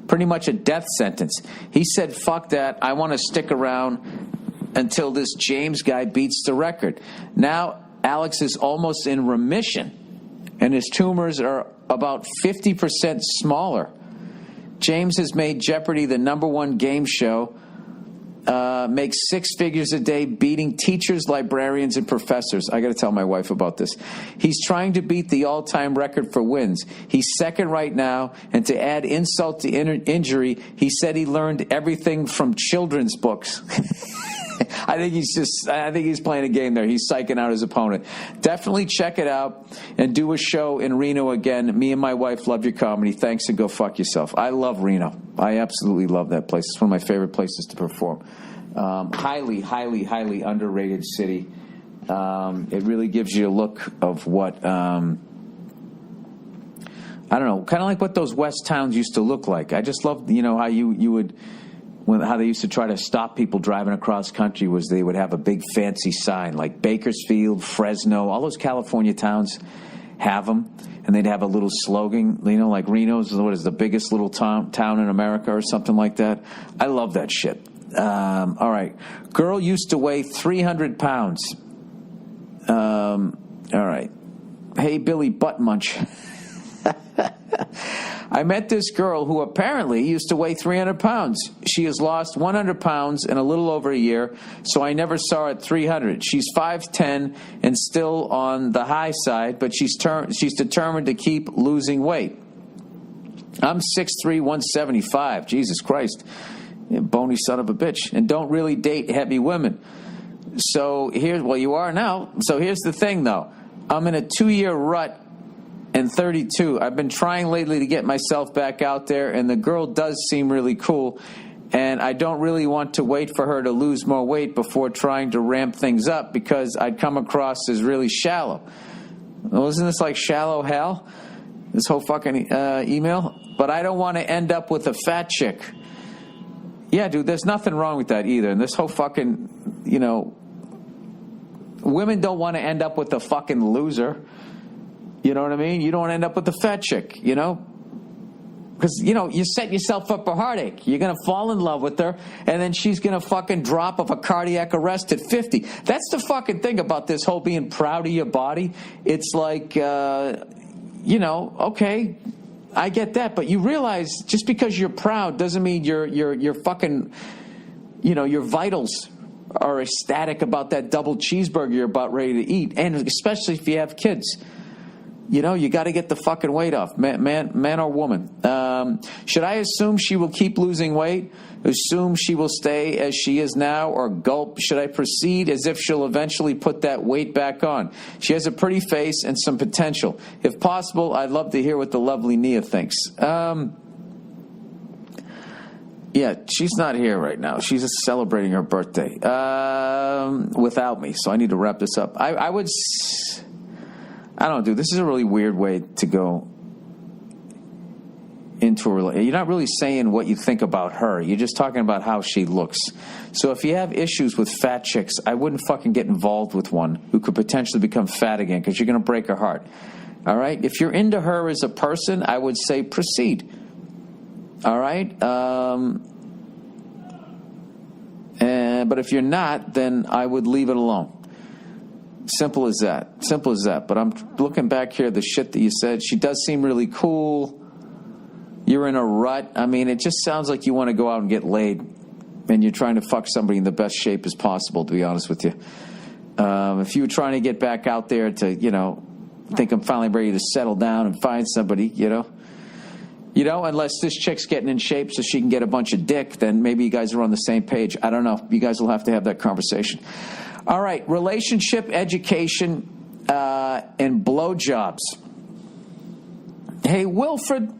S1: Pretty much a death sentence. He said, fuck that. I want to stick around until this James guy beats the record. Now, Alex is almost in remission, and his tumors are about 50% smaller. James has made Jeopardy the #1 game show, makes 6 figures a day, beating teachers, librarians, and professors. I got to tell my wife about this. He's trying to beat the all-time record for wins. He's second right now, and to add insult to injury, he said he learned everything from children's books. I think he's playing a game there. He's psyching out his opponent. Definitely check it out and do a show in Reno again. Me and my wife love your comedy. Thanks, and go fuck yourself. I love Reno. I absolutely love that place. It's one of my favorite places to perform. Highly, highly, highly underrated city. It really gives you a look of what, I don't know, kind of like what those West towns used to look like. I just love, how you would... how they used to try to stop people driving across country was they would have a big fancy sign like Bakersfield, Fresno, all those California towns have them, and they'd have a little slogan, like Reno's the biggest little town in America or something like that. I love that shit. All right. Girl used to weigh 300 pounds. All right. Hey, Billy Butt Munch. I met this girl who apparently used to weigh 300 pounds. She has lost 100 pounds in a little over a year, so I never saw her at 300. She's 5'10" and still on the high side, but she's determined to keep losing weight. I'm 6'3", 175. Jesus Christ. You bony son of a bitch. And don't really date heavy women. So you are now. So here's the thing, though. I'm in a 2-year rut and 32. I've been trying lately to get myself back out there, and the girl does seem really cool. And I don't really want to wait for her to lose more weight before trying to ramp things up because I'd come across as really shallow. Well, isn't this like shallow hell? This whole fucking email? But I don't want to end up with a fat chick. Yeah, dude, there's nothing wrong with that either. And this whole fucking, women don't want to end up with a fucking loser. You know what I mean? You don't want to end up with a fat chick, Because, you set yourself up for heartache. You're going to fall in love with her, and then she's going to fucking drop of a cardiac arrest at 50. That's the fucking thing about this whole being proud of your body. It's like, okay, I get that. But you realize just because you're proud doesn't mean you're fucking, your vitals are ecstatic about that double cheeseburger you're about ready to eat. And especially if you have kids. You got to get the fucking weight off, man or woman. Should I assume she will keep losing weight? Assume she will stay as she is now, or gulp? Should I proceed as if she'll eventually put that weight back on? She has a pretty face and some potential. If possible, I'd love to hear what the lovely Nia thinks. Yeah, she's not here right now. She's just celebrating her birthday without me, so I need to wrap this up. I don't know, dude. This is a really weird way to go into a relationship. You're not really saying what you think about her. You're just talking about how she looks. So if you have issues with fat chicks, I wouldn't fucking get involved with one who could potentially become fat again because you're going to break her heart. All right? If you're into her as a person, I would say proceed. All right? But if you're not, then I would leave it alone. Simple as that. Simple as that. But I'm looking back here, the shit that you said. She does seem really cool. You're in a rut. I mean, it just sounds like you want to go out and get laid. And you're trying to fuck somebody in the best shape as possible, to be honest with you. If you were trying to get back out there to, think I'm finally ready to settle down and find somebody, unless this chick's getting in shape so she can get a bunch of dick, then maybe you guys are on the same page. I don't know. You guys will have to have that conversation. All right, relationship, education, and blowjobs. Hey, Wilfred,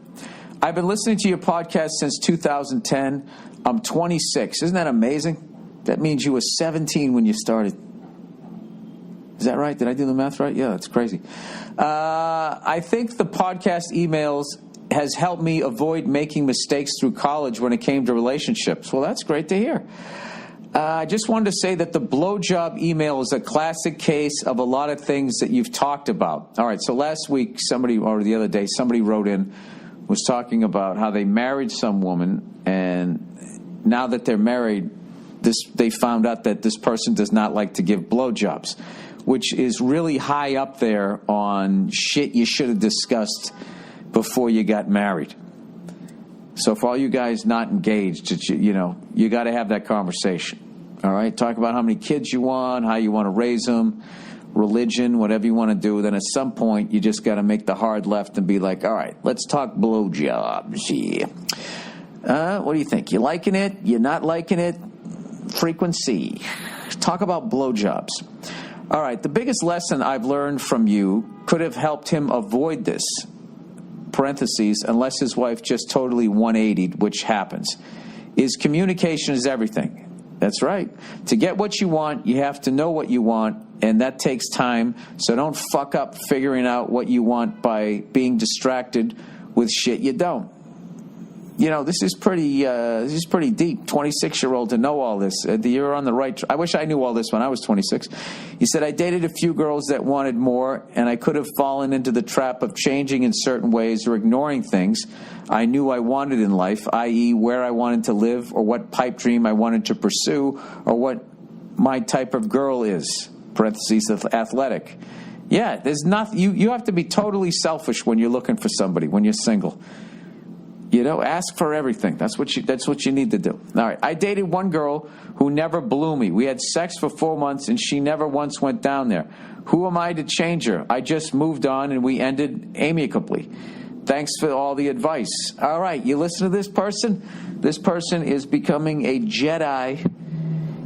S1: I've been listening to your podcast since 2010. I'm 26. Isn't that amazing? That means you were 17 when you started. Is that right? Did I do the math right? Yeah, that's crazy. I think the podcast emails has helped me avoid making mistakes through college when it came to relationships. Well, that's great to hear. I just wanted to say that the blowjob email is a classic case of a lot of things that you've talked about. All right, so last week, the other day, somebody wrote in, was talking about how they married some woman, and now that they're married, they found out that this person does not like to give blowjobs, which is really high up there on shit you should have discussed before you got married. So for all you guys not engaged, you got to have that conversation. All right? Talk about how many kids you want, how you want to raise them, religion, whatever you want to do. Then at some point, you just got to make the hard left and be like, all right, let's talk blowjobs here. What do you think? You liking it? You not liking it? Frequency. Talk about blowjobs. All right, the biggest lesson I've learned from you could have helped him avoid this. Parentheses, unless his wife just totally 180'd, which happens, is communication is everything. That's right. To get what you want, you have to know what you want, and that takes time. So don't fuck up figuring out what you want by being distracted with shit you don't. This is pretty deep. 26-year-old to know all this. You're on the right. I wish I knew all this when I was 26. He said, I dated a few girls that wanted more, and I could have fallen into the trap of changing in certain ways or ignoring things I knew I wanted in life, i.e. where I wanted to live or what pipe dream I wanted to pursue or what my type of girl is, parentheses, athletic. Yeah, there's nothing. You have to be totally selfish when you're looking for somebody, when you're single. Ask for everything. That's what you need to do. All right. I dated one girl who never blew me. We had sex for 4 months, and she never once went down there. Who am I to change her? I just moved on, and we ended amicably. Thanks for all the advice. All right. You listen to this person? This person is becoming a Jedi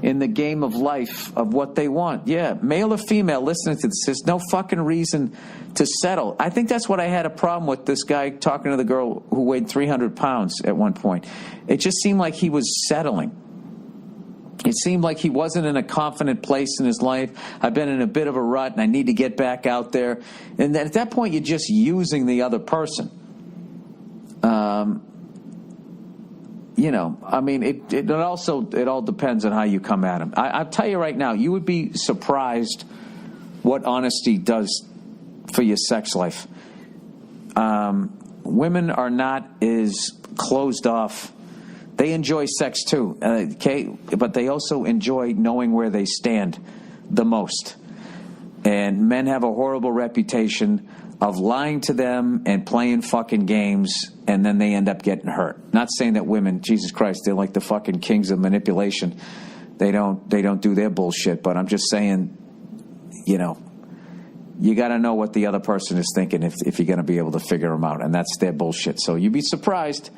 S1: in the game of life of what they want. Yeah, male or female, listening to this, there's no fucking reason to settle. I think that's what I had a problem with this guy talking to the girl who weighed 300 pounds at one point. It just seemed like he was settling. It seemed like he wasn't in a confident place in his life. I've been in a bit of a rut, and I need to get back out there. And then at that point, you're just using the other person. I mean, it all depends on how you come at him. I'll tell you right now, you would be surprised what honesty does for your sex life. Women are not as closed off. They enjoy sex too, okay? But they also enjoy knowing where they stand the most. And men have a horrible reputation of lying to them and playing fucking games, and then they end up getting hurt. Not saying that women, Jesus Christ, they're like the fucking kings of manipulation. They don't do their bullshit, but I'm just saying, you got to know what the other person is thinking if you're going to be able to figure them out, and that's their bullshit. So you'd be surprised.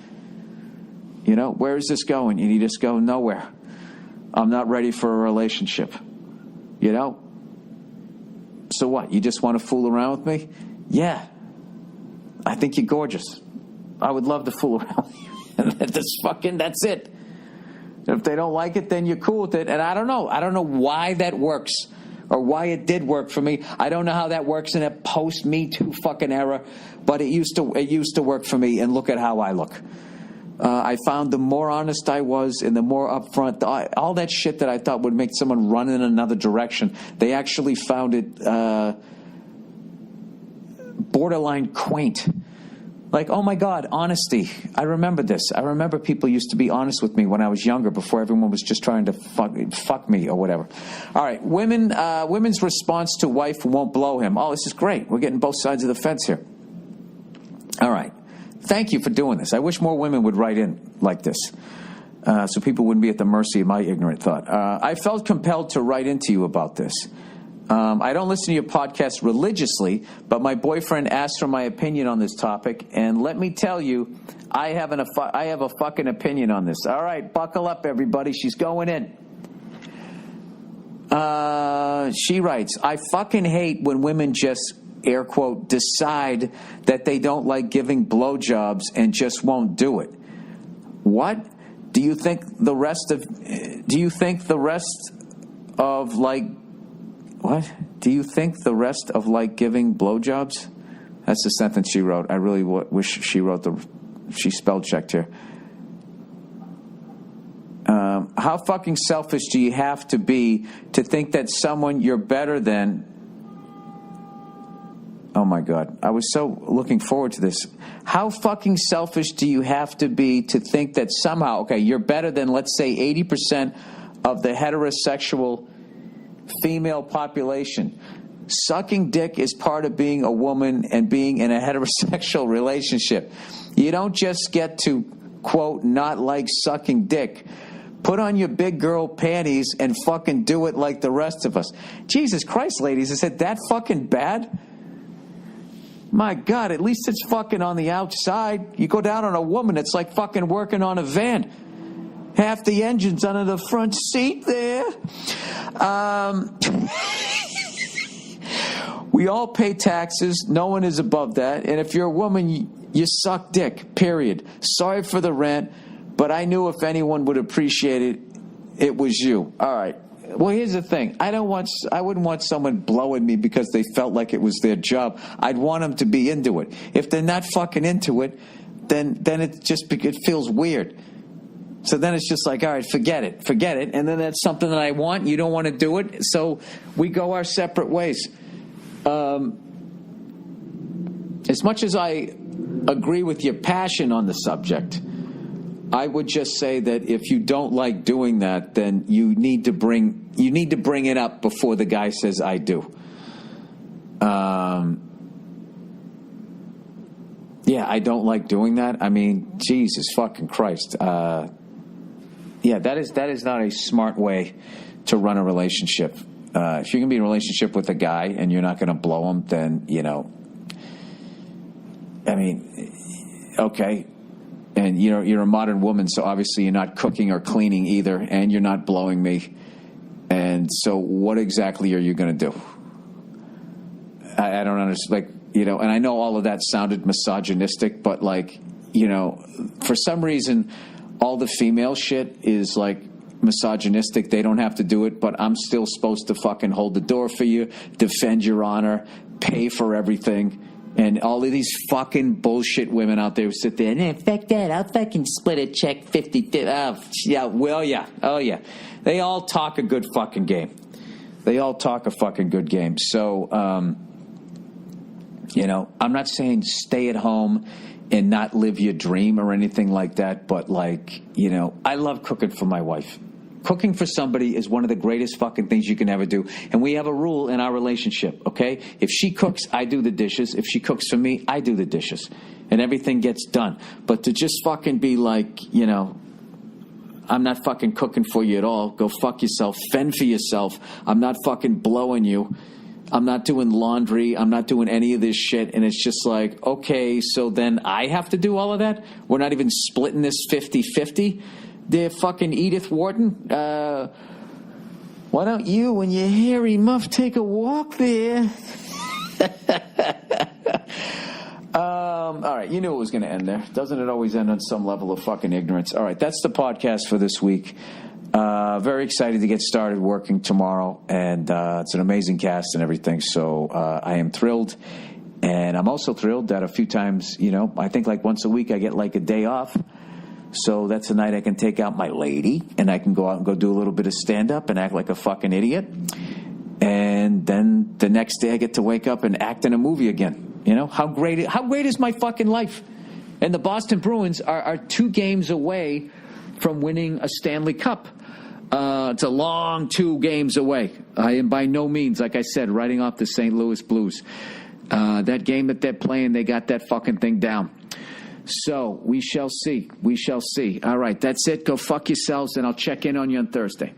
S1: Where is this going? And you just go, nowhere. I'm not ready for a relationship. So what? You just want to fool around with me? Yeah. I think you're gorgeous. I would love to fool around with you. That's it. If they don't like it, then you're cool with it. And I don't know. I don't know why that works or why it did work for me. I don't know how that works in a post-Me Too fucking era, but it used to work for me, and look at how I look. I found the more honest I was and the more upfront, all that shit that I thought would make someone run in another direction, they actually found it borderline quaint. Like, oh my God, honesty. I remember this. I remember people used to be honest with me when I was younger, before everyone was just trying to fuck me or whatever. All right, women's response to wife won't blow him. Oh, this is great. We're getting both sides of the fence here. All right. Thank you for doing this. I wish more women would write in like this, so people wouldn't be at the mercy of my ignorant thought. I felt compelled to write into you about this. I don't listen to your podcast religiously, but my boyfriend asked for my opinion on this topic, and let me tell you, I have a fucking opinion on this. All right, buckle up, everybody. She's going in. She writes, I fucking hate when women just, air quote, decide that they don't like giving blowjobs and just won't do it. What? Do you think the rest of like giving blowjobs? That's the sentence she wrote. I really wish she spell checked here. How fucking selfish do you have to be to think that someone you're better than? Oh my God, I was so looking forward to this. How fucking selfish do you have to be to think that somehow, okay, you're better than, let's say, 80% of the heterosexual female population? Sucking dick is part of being a woman and being in a heterosexual relationship. You don't just get to, quote, not like sucking dick. Put on your big girl panties and fucking do it like the rest of us. Jesus Christ, ladies, is it that fucking bad? My God, at least it's fucking on the outside. You go down on a woman, it's like fucking working on a van. Half the engine's under the front seat there. We all pay taxes. No one is above that. And if you're a woman, you suck dick, period. Sorry for the rant, but I knew if anyone would appreciate it, it was you. All right. Well, here's the thing. I wouldn't want someone blowing me because they felt like it was their job. I'd want them to be into it. If they're not fucking into it, then it feels weird. So then it's just like, all right, forget it. And then that's something that I want. You don't want to do it. So we go our separate ways. As much as I agree with your passion on the subject, I would just say that if you don't like doing that, then you need to bring it up before the guy says I do. Yeah, I don't like doing that. I mean, Jesus fucking Christ. Yeah, that is not a smart way to run a relationship. If you're going to be in a relationship with a guy and you're not going to blow him, then, I mean, okay. And you're a modern woman, so obviously you're not cooking or cleaning either, and you're not blowing me. And so what exactly are you going to do? I don't understand. Like, and I know all of that sounded misogynistic, but like, for some reason, all the female shit is like misogynistic. They don't have to do it, but I'm still supposed to fucking hold the door for you, defend your honor, pay for everything. And all of these fucking bullshit women out there who sit there and, fuck that, I'll fucking split a check 50. Oh, yeah. They all talk a good fucking game. They all talk a fucking good game. So, I'm not saying stay at home and not live your dream or anything like that, but like, I love cooking for my wife. Cooking for somebody is one of the greatest fucking things you can ever do. And we have a rule in our relationship, okay? If she cooks, I do the dishes. If she cooks for me, I do the dishes. And everything gets done. But to just fucking be like, I'm not fucking cooking for you at all. Go fuck yourself. Fend for yourself. I'm not fucking blowing you. I'm not doing laundry. I'm not doing any of this shit. And it's just like, okay, so then I have to do all of that? We're not even splitting this 50-50? Dear fucking Edith Wharton, why don't you and your hairy muff take a walk there? All right, you knew it was going to end there. Doesn't it always end on some level of fucking ignorance? All right, that's the podcast for this week. Very excited to get started working tomorrow, and it's an amazing cast and everything, so I am thrilled. And I'm also thrilled that a few times, I think like once a week I get like a day off. So that's a night I can take out my lady, and I can go out and go do a little bit of stand-up and act like a fucking idiot. And then the next day I get to wake up and act in a movie again. How great is my fucking life? And the Boston Bruins are 2 games away from winning a Stanley Cup. It's a long 2 games away. I am by no means, like I said, writing off the St. Louis Blues. That game that they're playing, they got that fucking thing down. So we shall see. We shall see. All right, that's it. Go fuck yourselves, and I'll check in on you on Thursday.